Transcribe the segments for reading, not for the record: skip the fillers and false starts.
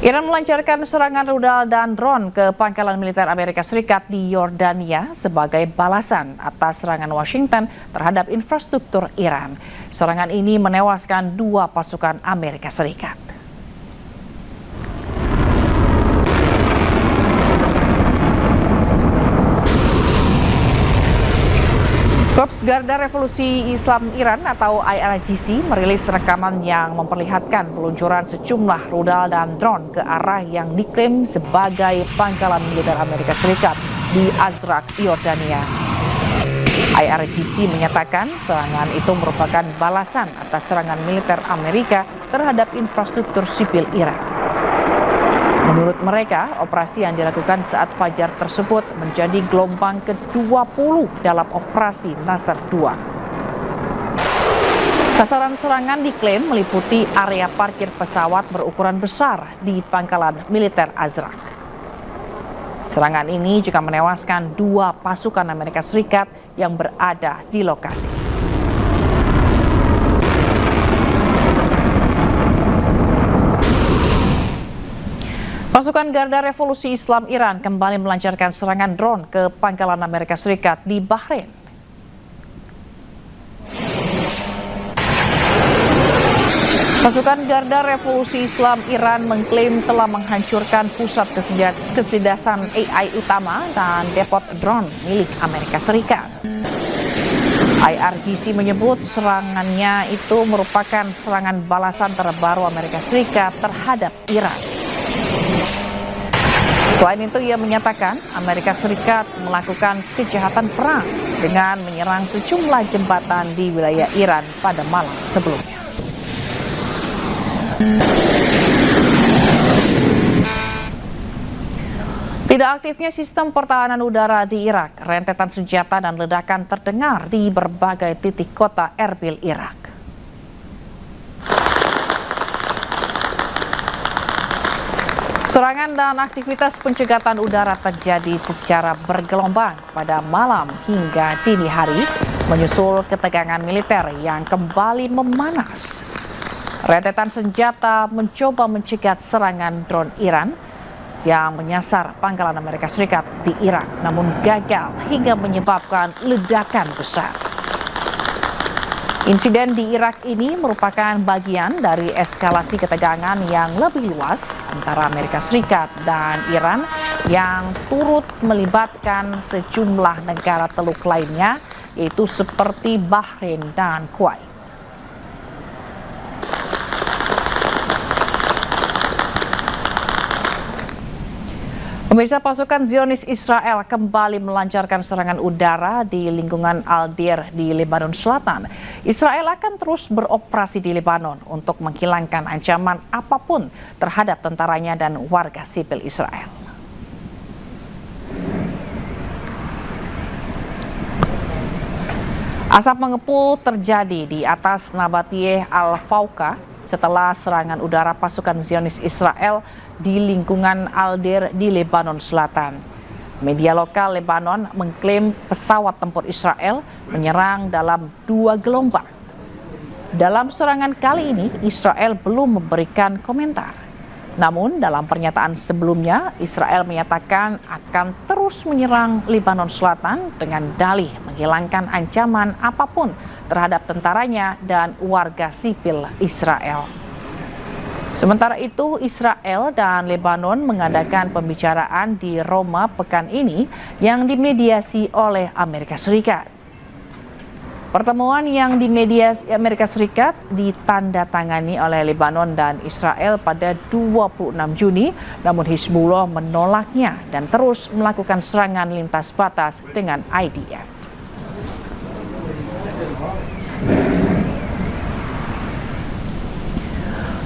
Iran melancarkan serangan rudal dan drone ke pangkalan militer Amerika Serikat di Yordania sebagai balasan atas serangan Washington terhadap infrastruktur Iran. Serangan ini menewaskan 2 pasukan Amerika Serikat. Korps Garda Revolusi Islam Iran atau IRGC merilis rekaman yang memperlihatkan peluncuran sejumlah rudal dan drone ke arah yang diklaim sebagai pangkalan militer Amerika Serikat di Azraq, Yordania. IRGC menyatakan serangan itu merupakan balasan atas serangan militer Amerika terhadap infrastruktur sipil Iran. Menurut mereka, operasi yang dilakukan saat fajar tersebut menjadi gelombang ke-20 dalam operasi Nasr 2. Sasaran serangan diklaim meliputi area parkir pesawat berukuran besar di pangkalan militer Azraq. Serangan ini juga menewaskan 2 pasukan Amerika Serikat yang berada di lokasi. Pasukan Garda Revolusi Islam Iran kembali melancarkan serangan drone ke pangkalan Amerika Serikat di Bahrain. Pasukan Garda Revolusi Islam Iran mengklaim telah menghancurkan pusat kecerdasan AI utama dan depot drone milik Amerika Serikat. IRGC menyebut serangannya itu merupakan serangan balasan terbaru Amerika Serikat terhadap Iran. Selain itu, ia menyatakan Amerika Serikat melakukan kejahatan perang dengan menyerang sejumlah jembatan di wilayah Iran pada malam sebelumnya. Tidak aktifnya sistem pertahanan udara di Irak, rentetan senjata dan ledakan terdengar di berbagai titik kota Erbil, Irak. Serangan dan aktivitas pencegatan udara terjadi secara bergelombang pada malam hingga dini hari, menyusul ketegangan militer yang kembali memanas. Rentetan senjata mencoba mencegat serangan drone Iran yang menyasar pangkalan Amerika Serikat di Irak, namun gagal hingga menyebabkan ledakan besar. Insiden di Irak ini merupakan bagian dari eskalasi ketegangan yang lebih luas antara Amerika Serikat dan Iran yang turut melibatkan sejumlah negara Teluk lainnya, yaitu seperti Bahrain dan Kuwait. Pemirsa, pasukan Zionis Israel kembali melancarkan serangan udara di lingkungan Al-Dir di Lebanon Selatan. Israel akan terus beroperasi di Lebanon untuk menghilangkan ancaman apapun terhadap tentaranya dan warga sipil Israel. Asap mengepul terjadi di atas Nabatiyeh Al-Fauqa setelah serangan udara pasukan Zionis Israel di lingkungan Al-Dir di Lebanon Selatan. Media lokal Lebanon mengklaim pesawat tempur Israel menyerang dalam 2 gelombang. Dalam serangan kali ini, Israel belum memberikan komentar. Namun, dalam pernyataan sebelumnya, Israel menyatakan akan terus menyerang Lebanon Selatan dengan dalih menghilangkan ancaman apapun terhadap tentaranya dan warga sipil Israel. Sementara itu, Israel dan Lebanon mengadakan pembicaraan di Roma pekan ini yang dimediasi oleh Amerika Serikat. Pertemuan yang dimediasi Amerika Serikat ditandatangani oleh Lebanon dan Israel pada 26 Juni, namun Hizbullah menolaknya dan terus melakukan serangan lintas batas dengan IDF.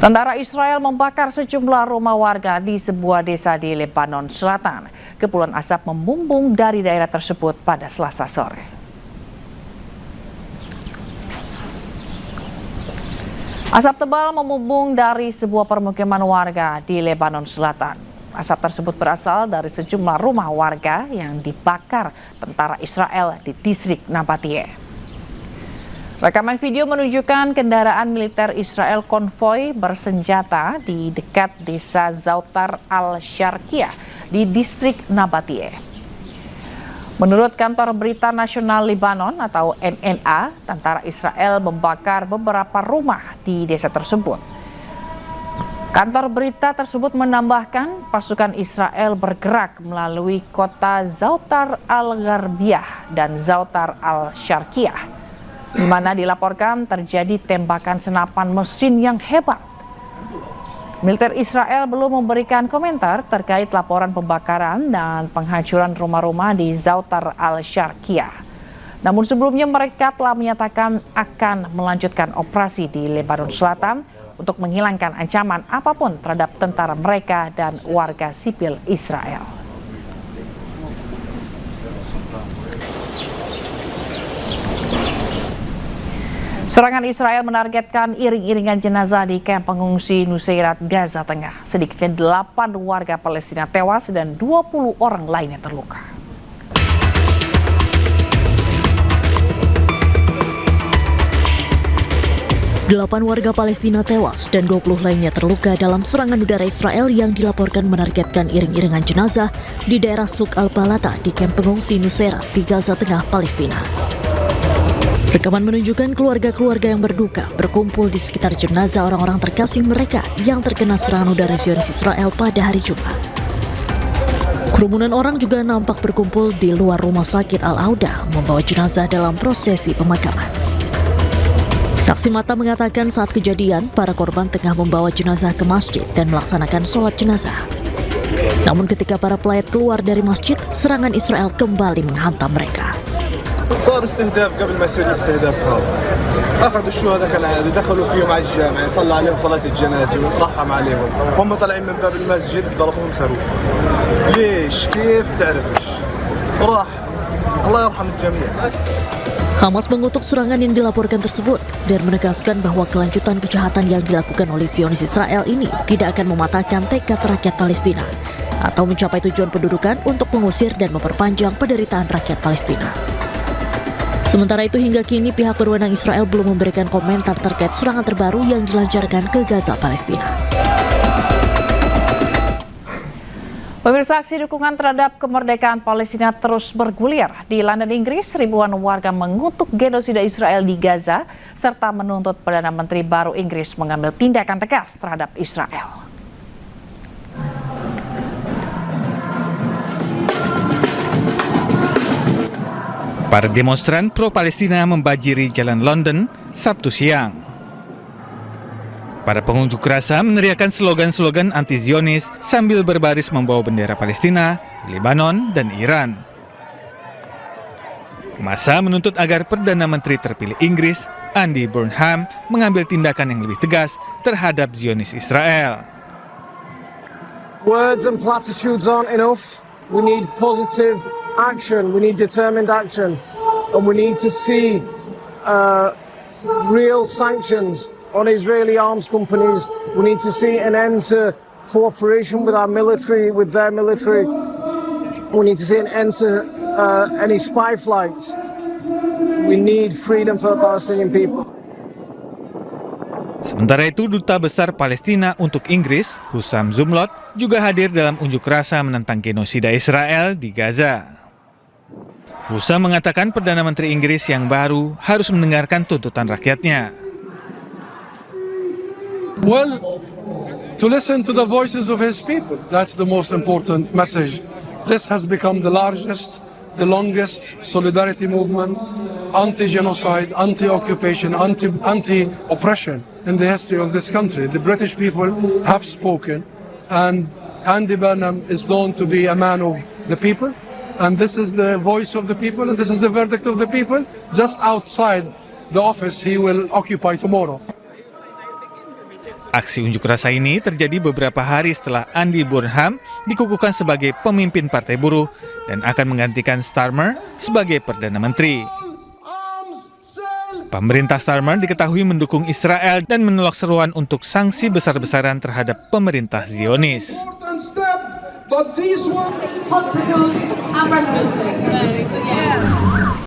Tentara Israel membakar sejumlah rumah warga di sebuah desa di Lebanon Selatan. Kepulan asap membumbung dari daerah tersebut pada Selasa sore. Asap tebal membumbung dari sebuah permukiman warga di Lebanon Selatan. Asap tersebut berasal dari sejumlah rumah warga yang dibakar tentara Israel di distrik Nabatiyeh. Rekaman video menunjukkan kendaraan militer Israel konvoi bersenjata di dekat desa Zautar al-Sharqiyah di distrik Nabatiyeh. Menurut kantor berita nasional Lebanon atau NNA, tentara Israel membakar beberapa rumah di desa tersebut. Kantor berita tersebut menambahkan pasukan Israel bergerak melalui kota Zautar al-Gharbiyah dan Zautar al-Sharqiyah, di mana dilaporkan terjadi tembakan senapan mesin yang hebat. Militer Israel belum memberikan komentar terkait laporan pembakaran dan penghancuran rumah-rumah di Zautar al-Sharqiyah. Namun sebelumnya mereka telah menyatakan akan melanjutkan operasi di Lebanon Selatan untuk menghilangkan ancaman apapun terhadap tentara mereka dan warga sipil Israel. Serangan Israel menargetkan iring-iringan jenazah di kamp pengungsi Nusairat, Gaza Tengah. Sedikitnya 8 warga Palestina tewas dan 20 orang lainnya terluka. Delapan warga Palestina tewas dan 20 lainnya terluka dalam serangan udara Israel yang dilaporkan menargetkan iring-iringan jenazah di daerah Suk al-Balata di kamp pengungsi Nusairat di Gaza Tengah, Palestina. Rekaman menunjukkan keluarga-keluarga yang berduka berkumpul di sekitar jenazah orang-orang terkasih mereka yang terkena serangan udara Zionis Israel pada hari Jumat. Kerumunan orang juga nampak berkumpul di luar rumah sakit Al-Auda membawa jenazah dalam prosesi pemakaman. Saksi mata mengatakan saat kejadian, para korban tengah membawa jenazah ke masjid dan melaksanakan sholat jenazah. Namun ketika para pelayat keluar dari masjid, serangan Israel kembali menghantam mereka. صار استهداف قبل ما يصير الاستهداف هذا. اخذوا الشهداء كالعاده دخلوا فيهم على الجامع صلى عليهم صلاه الجنازه ورحم عليهم. هم طالعين من باب المسجد ضربهم صاروخ. ليش؟ كيف؟ تعرفش. راح. الله يرحم الجميع. Hamas mengutuk serangan yang dilaporkan tersebut dan menegaskan bahwa kelanjutan kejahatan yang dilakukan oleh Zionis Israel ini tidak akan mematahkan tekad rakyat Palestina atau mencapai tujuan pendudukan untuk mengusir dan memperpanjang penderitaan rakyat Palestina. Sementara itu hingga kini pihak berwenang Israel belum memberikan komentar terkait serangan terbaru yang dilancarkan ke Gaza, Palestina. Pemirsa, aksi dukungan terhadap kemerdekaan Palestina terus bergulir. Di London, Inggris, ribuan warga mengutuk genosida Israel di Gaza serta menuntut Perdana Menteri baru Inggris mengambil tindakan tegas terhadap Israel. Para demonstran pro-Palestina membajiri jalan London Sabtu siang. Para pengunjuk rasa meneriakkan slogan-slogan anti-Zionis sambil berbaris membawa bendera Palestina, Lebanon, dan Iran. Massa menuntut agar Perdana Menteri terpilih Inggris, Andy Burnham, mengambil tindakan yang lebih tegas terhadap Zionis Israel. Words and platitudes aren't enough. We need positive action, we need determined action, and we need to see real sanctions on Israeli arms companies. We need to see an end to cooperation with our military, with their military. We need to see an end to any spy flights. We need freedom for the Palestinian people. Sementara itu, Duta Besar Palestina untuk Inggris, Hussam Zumlot, juga hadir dalam unjuk rasa menentang genosida Israel di Gaza. Hussam mengatakan Perdana Menteri Inggris yang baru harus mendengarkan tuntutan rakyatnya. Well, to listen to the voices of his people, that's the most important message. This has become the largest, the longest solidarity movement, anti-genocide, anti-occupation, anti-oppression in the history of this country. The British people have spoken, and Andy Burnham is known to be a man of the people, and this is the voice of the people, and this is the verdict of the people. Just outside the office he will occupy tomorrow. Aksi unjuk rasa ini terjadi beberapa hari setelah Andy Burnham dikukuhkan sebagai pemimpin Partai Buruh dan akan menggantikan Starmer sebagai Perdana Menteri. Pemerintah Starmer diketahui mendukung Israel dan menolak seruan untuk sanksi besar-besaran terhadap pemerintah Zionis. But these were